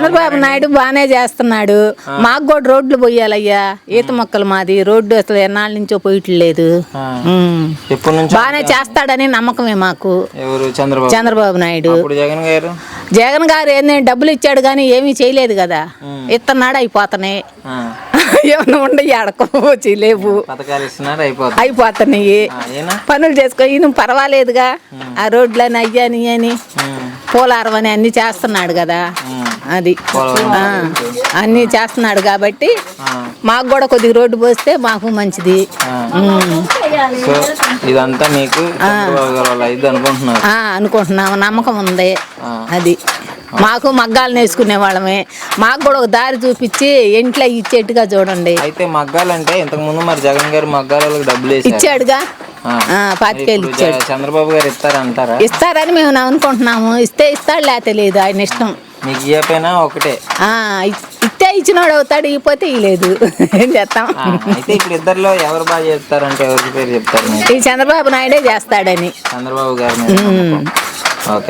చంద్రబాబు నాయుడు బాగానే చేస్తున్నాడు. మాకు కూడా రోడ్లు పోయాలయ్యా. ఈత మొక్కలు మాది రోడ్డు అసలు ఎన్నాళ్ళ నుంచో పోయట్లేదు. బాగానే చేస్తాడని నమ్మకమే మాకు. చంద్రబాబు నాయుడు. జగన్ గారు ఏంటంటే డబ్బులు ఇచ్చాడు కానీ ఏమీ చేయలేదు కదా. ఇస్తున్నాడు అయిపోతున్నాయి. ఏమన్నా ఉండయి ఆడకోవచ్చు లేవు, అయిపోతున్నాయి. పనులు చేసుకో ఈయన పర్వాలేదుగా. ఆ రోడ్లని అయ్యాని అని పోలారం అని అన్ని చేస్తున్నాడు కదా. అది అన్ని చేస్తున్నాడు కాబట్టి మాకు కూడా కొద్దిగా రోడ్డు పోస్తే మాకు మంచిది. ఇదంతా మీకు అనుకుంటున్నాము, నమ్మకం ఉంది. అది మాకు మగ్గాలు నేర్చుకునే వాళ్ళమే. మాకు కూడా ఒక దారి చూపించి ఇంట్లో ఇచ్చేట్టుగా చూడండి. అయితే మగ్గాలంటే ఇంతకు ముందు మరి జగన్ గారు మగ్గాలకు డబ్బులు ఇచ్చాడుగా. 25,000 ఇచ్చాడు. చంద్రబాబు గారు ఇస్తారంటారా? ఇస్తారని మేము అనుకుంటున్నాము. ఇస్తే ఇస్తాడు, లేకపోతే లేదు, ఆయన ఇష్టం. మీకు ఇవ్వకపోయినా ఒకటే. ఇస్తే ఇచ్చినోడు అవుతాడు, ఇవ్వకపోతే ఇవ్వలేదు. ఏం చేస్తాం. అయితే ఇప్పుడు ఇద్దరులో ఎవరు బాగా చేస్తారంటే ఎవరి పేరు చెప్తారు? ఈ చంద్రబాబు నాయుడే చేస్తాడని. చంద్రబాబు గారు. ఓకే.